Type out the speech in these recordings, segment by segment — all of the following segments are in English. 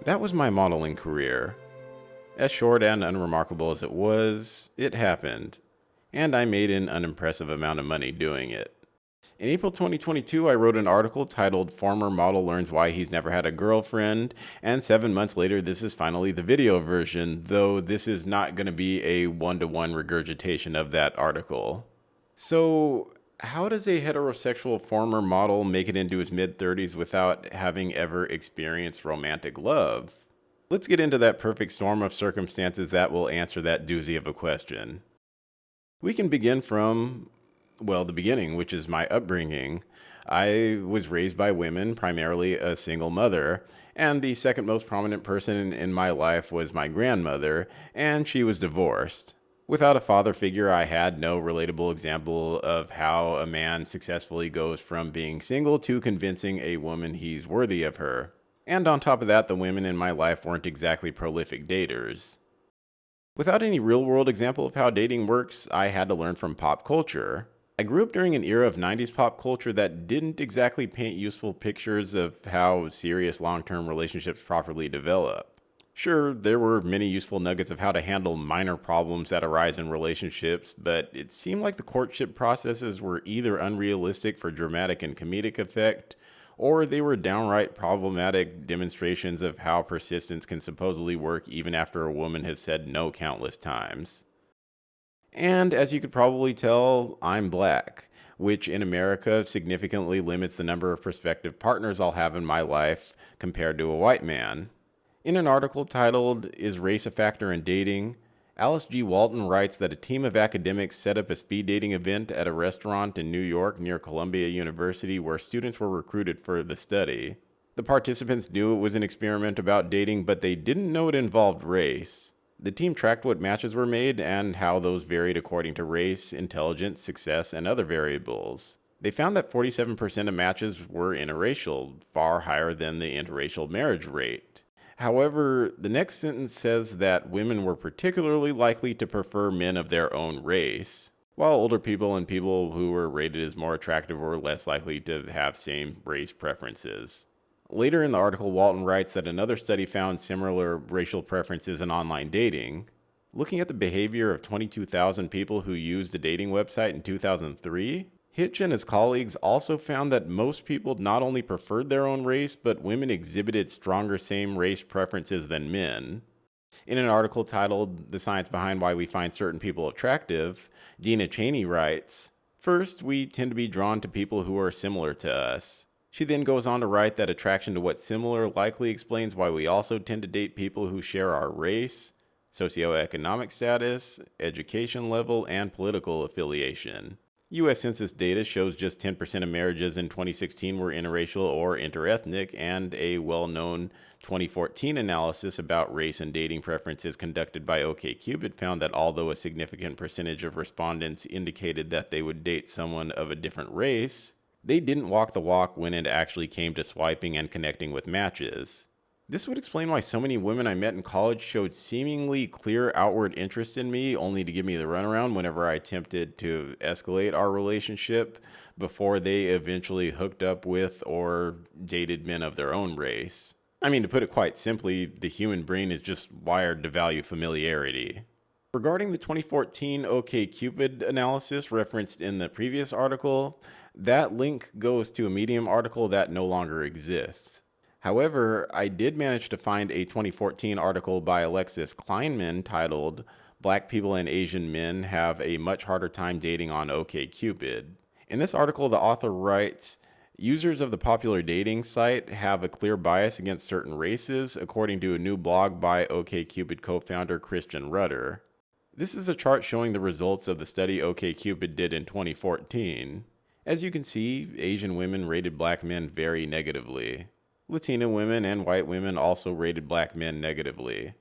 That was my modeling career. As short and unremarkable as it was, it happened, and I made an unimpressive amount of money doing it. In April 2022, I wrote an article titled "Former Model Learns Why He's Never Had a Girlfriend," and 7 months later, this is finally the video version, though this is not going to be a one-to-one regurgitation of that article. So, how does a heterosexual former model make it into his mid-30s without having ever experienced romantic love? Let's get into that perfect storm of circumstances that will answer that doozy of a question. We can begin from, well, the beginning, which is my upbringing. I was raised by women, primarily a single mother, and the second most prominent person in my life was my grandmother, and she was divorced. Without a father figure, I had no relatable example of how a man successfully goes from being single to convincing a woman he's worthy of her. And on top of that, the women in my life weren't exactly prolific daters. Without any real-world example of how dating works, I had to learn from pop culture. I grew up during an era of 90s pop culture that didn't exactly paint useful pictures of how serious long-term relationships properly develop. Sure, there were many useful nuggets of how to handle minor problems that arise in relationships, but it seemed like the courtship processes were either unrealistic for dramatic and comedic effect, or they were downright problematic demonstrations of how persistence can supposedly work even after a woman has said no countless times. And as you could probably tell, I'm black, which in America significantly limits the number of prospective partners I'll have in my life compared to a white man. In an article titled, "Is Race a Factor in Dating?" Alice G. Walton writes that a team of academics set up a speed dating event at a restaurant in New York near Columbia University where students were recruited for the study. The participants knew it was an experiment about dating, but they didn't know it involved race. The team tracked what matches were made and how those varied according to race, intelligence, success, and other variables. They found that 47% of matches were interracial, far higher than the interracial marriage rate. However, the next sentence says that women were particularly likely to prefer men of their own race, while older people and people who were rated as more attractive were less likely to have same race preferences. Later in the article, Walton writes that another study found similar racial preferences in online dating. Looking at the behavior of 22,000 people who used a dating website in 2003, Hitch and his colleagues also found that most people not only preferred their own race, but women exhibited stronger same-race preferences than men. In an article titled "The Science Behind Why We Find Certain People Attractive," Dina Cheney writes, "First, we tend to be drawn to people who are similar to us." She then goes on to write that attraction to what's similar likely explains why we also tend to date people who share our race, socioeconomic status, education level, and political affiliation. U.S. Census data shows just 10% of marriages in 2016 were interracial or interethnic, and a well-known 2014 analysis about race and dating preferences conducted by OkCupid found that although a significant percentage of respondents indicated that they would date someone of a different race, they didn't walk the walk when it actually came to swiping and connecting with matches. This would explain why so many women I met in college showed seemingly clear outward interest in me, only to give me the runaround whenever I attempted to escalate our relationship before they eventually hooked up with or dated men of their own race. I mean, to put it quite simply, the human brain is just wired to value familiarity. Regarding the 2014 OkCupid analysis referenced in the previous article, that link goes to a Medium article that no longer exists. However, I did manage to find a 2014 article by Alexis Kleinman titled "Black People and Asian Men Have a Much Harder Time Dating on OkCupid." In this article, the author writes, "Users of the popular dating site have a clear bias against certain races, according to a new blog by OkCupid co-founder Christian Rudder." This is a chart showing the results of the study OkCupid did in 2014. As you can see, Asian women rated black men very negatively. Latina women and white women also rated black men negatively.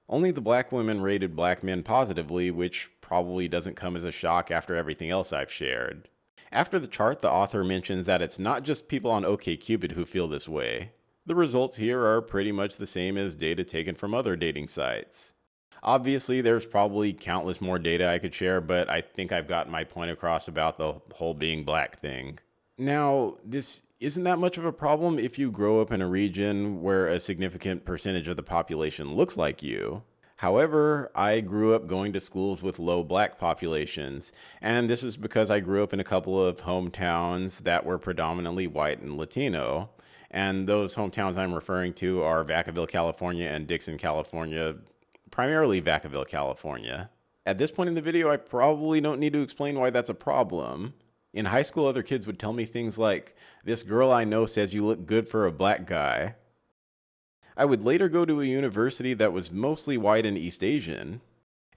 Only the black women rated black men positively, which probably doesn't come as a shock after everything else I've shared. After the chart, the author mentions that it's not just people on OkCupid who feel this way. The results here are pretty much the same as data taken from other dating sites. Obviously, there's probably countless more data I could share, but I think I've gotten my point across about the whole being black thing. Now, this isn't that much of a problem if you grow up in a region where a significant percentage of the population looks like you. However, I grew up going to schools with low black populations, and this is because I grew up in a couple of hometowns that were predominantly white and Latino. And those hometowns I'm referring to are Vacaville, California, and Dixon, California, primarily Vacaville, California. At this point in the video, I probably don't need to explain why that's a problem. In high school, other kids would tell me things like, "This girl I know says you look good for a black guy." I would later go to a university that was mostly white and East Asian.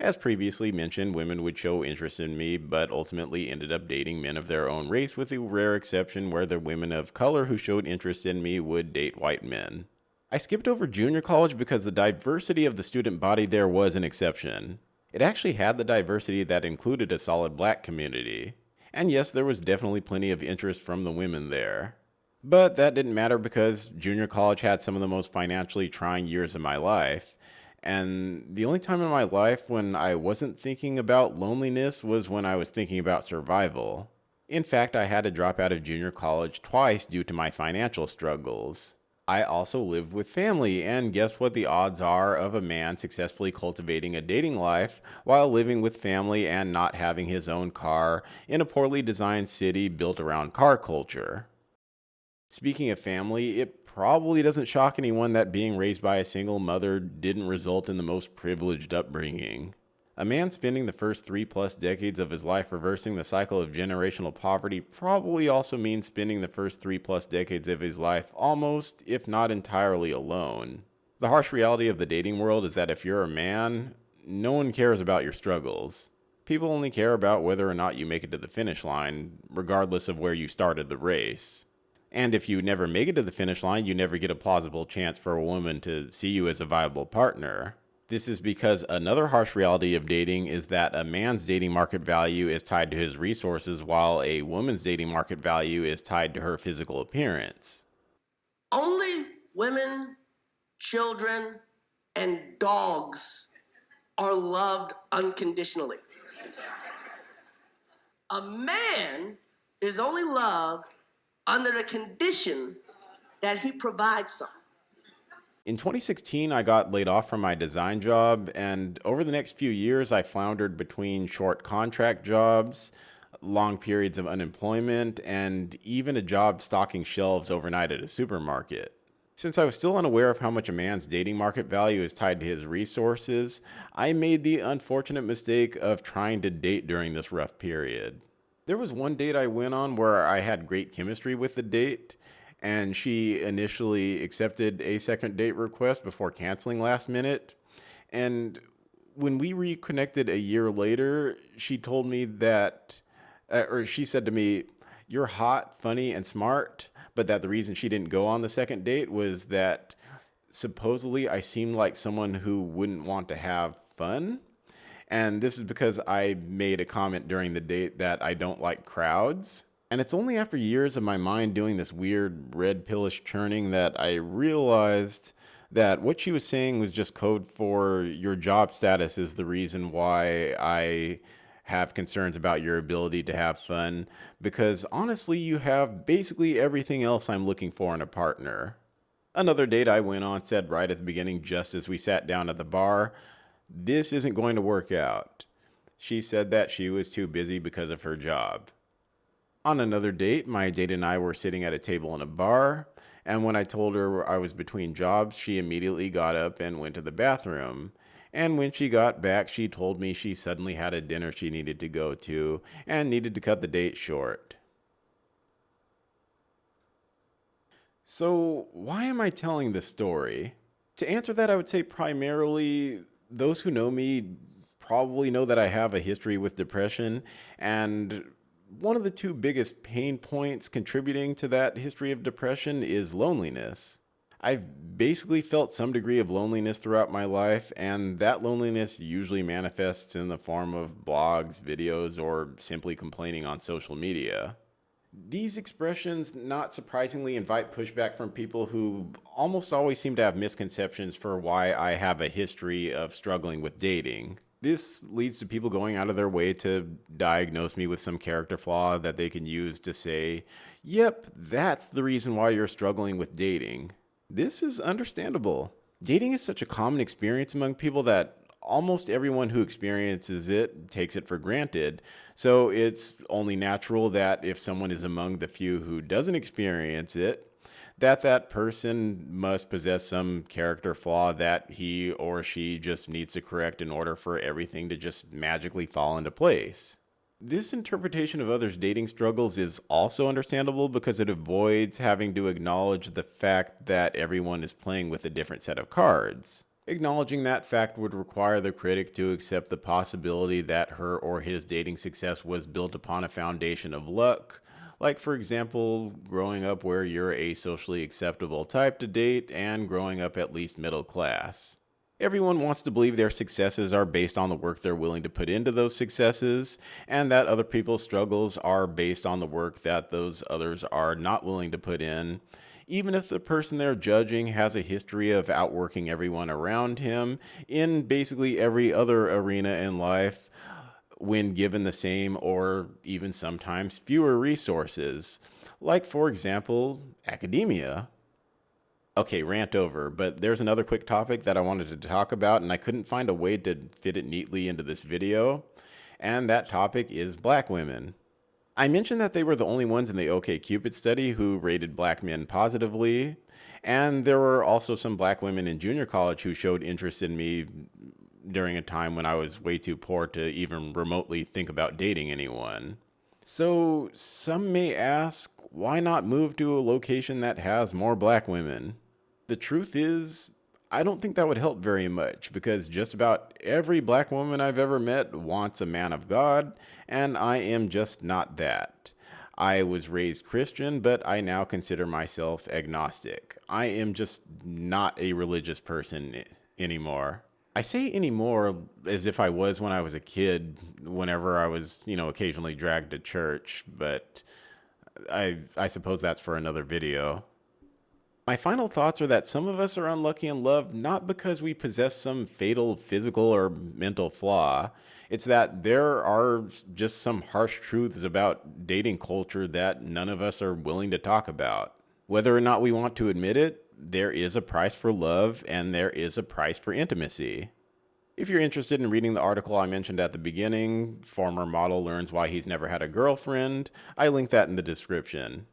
As previously mentioned, women would show interest in me, but ultimately ended up dating men of their own race, with the rare exception where the women of color who showed interest in me would date white men. I skipped over junior college because the diversity of the student body there was an exception. It actually had the diversity that included a solid black community. And yes, there was definitely plenty of interest from the women there. But that didn't matter because junior college had some of the most financially trying years of my life. And the only time in my life when I wasn't thinking about loneliness was when I was thinking about survival. In fact, I had to drop out of junior college twice due to my financial struggles. I also lived with family, and guess what the odds are of a man successfully cultivating a dating life while living with family and not having his own car in a poorly designed city built around car culture? Speaking of family, it probably doesn't shock anyone that being raised by a single mother didn't result in the most privileged upbringing. A man spending the first 3+ decades of his life reversing the cycle of generational poverty probably also means spending the first 3+ decades of his life almost, if not entirely, alone. The harsh reality of the dating world is that if you're a man, no one cares about your struggles. People only care about whether or not you make it to the finish line, regardless of where you started the race. And if you never make it to the finish line, you never get a plausible chance for a woman to see you as a viable partner. This is because another harsh reality of dating is that a man's dating market value is tied to his resources, while a woman's dating market value is tied to her physical appearance. Only women, children, and dogs are loved unconditionally. A man is only loved under the condition that he provides something. In 2016, I got laid off from my design job, and over the next few years, I floundered between short contract jobs, long periods of unemployment, and even a job stocking shelves overnight at a supermarket. Since I was still unaware of how much a man's dating market value is tied to his resources, I made the unfortunate mistake of trying to date during this rough period. There was one date I went on where I had great chemistry with the date, and she initially accepted a second date request before canceling last minute. And when we reconnected a year later, she told me that, or she said to me, "You're hot, funny, and smart," but that the reason she didn't go on the second date was that supposedly I seemed like someone who wouldn't want to have fun. And this is because I made a comment during the date that I don't like crowds. And it's only after years of my mind doing this weird red pillish churning that I realized that what she was saying was just code for your job status is the reason why I have concerns about your ability to have fun. Because honestly, you have basically everything else I'm looking for in a partner. Another date I went on said right at the beginning, just as we sat down at the bar, "This isn't going to work out." She said that she was too busy because of her job. On another date, my date and I were sitting at a table in a bar, and when I told her I was between jobs, she immediately got up and went to the bathroom. And when she got back, she told me she suddenly had a dinner she needed to go to and needed to cut the date short. So, why am I telling this story? To answer that, I would say primarily those who know me probably know that I have a history with depression, and one of the two biggest pain points contributing to that history of depression is loneliness. I've basically felt some degree of loneliness throughout my life, and that loneliness usually manifests in the form of blogs, videos, or simply complaining on social media. These expressions, not surprisingly, invite pushback from people who almost always seem to have misconceptions for why I have a history of struggling with dating. This leads to people going out of their way to diagnose me with some character flaw that they can use to say, yep, that's the reason why you're struggling with dating. This is understandable. Dating is such a common experience among people that almost everyone who experiences it takes it for granted. So it's only natural that if someone is among the few who doesn't experience it, that person must possess some character flaw that he or she just needs to correct in order for everything to just magically fall into place. This interpretation of others' dating struggles is also understandable because it avoids having to acknowledge the fact that everyone is playing with a different set of cards. Acknowledging that fact would require the critic to accept the possibility that her or his dating success was built upon a foundation of luck, like, for example, growing up where you're a socially acceptable type to date and growing up at least middle class. Everyone wants to believe their successes are based on the work they're willing to put into those successes, and that other people's struggles are based on the work that those others are not willing to put in, even if the person they're judging has a history of outworking everyone around him in basically every other arena in life when given the same or even sometimes fewer resources, like, for example, academia. Okay, rant over, but there's another quick topic that I wanted to talk about, and I couldn't find a way to fit it neatly into this video, and that topic is black women. I mentioned that they were the only ones in the OkCupid study who rated black men positively, and there were also some black women in junior college who showed interest in me during a time when I was way too poor to even remotely think about dating anyone. So some may ask, why not move to a location that has more black women? The truth is, I don't think that would help very much because just about every black woman I've ever met wants a man of God, and I am just not that. I was raised Christian, but I now consider myself agnostic. I am just not a religious person anymore. I say anymore as if I was when I was a kid, whenever I was, occasionally dragged to church, but I suppose that's for another video. My final thoughts are that some of us are unlucky in love not because we possess some fatal physical or mental flaw. It's that there are just some harsh truths about dating culture that none of us are willing to talk about. Whether or not we want to admit it, there is a price for love and there is a price for intimacy. If you're interested in reading the article I mentioned at the beginning, Former Model Learns Why He's Never Had a Girlfriend, I link that in the description.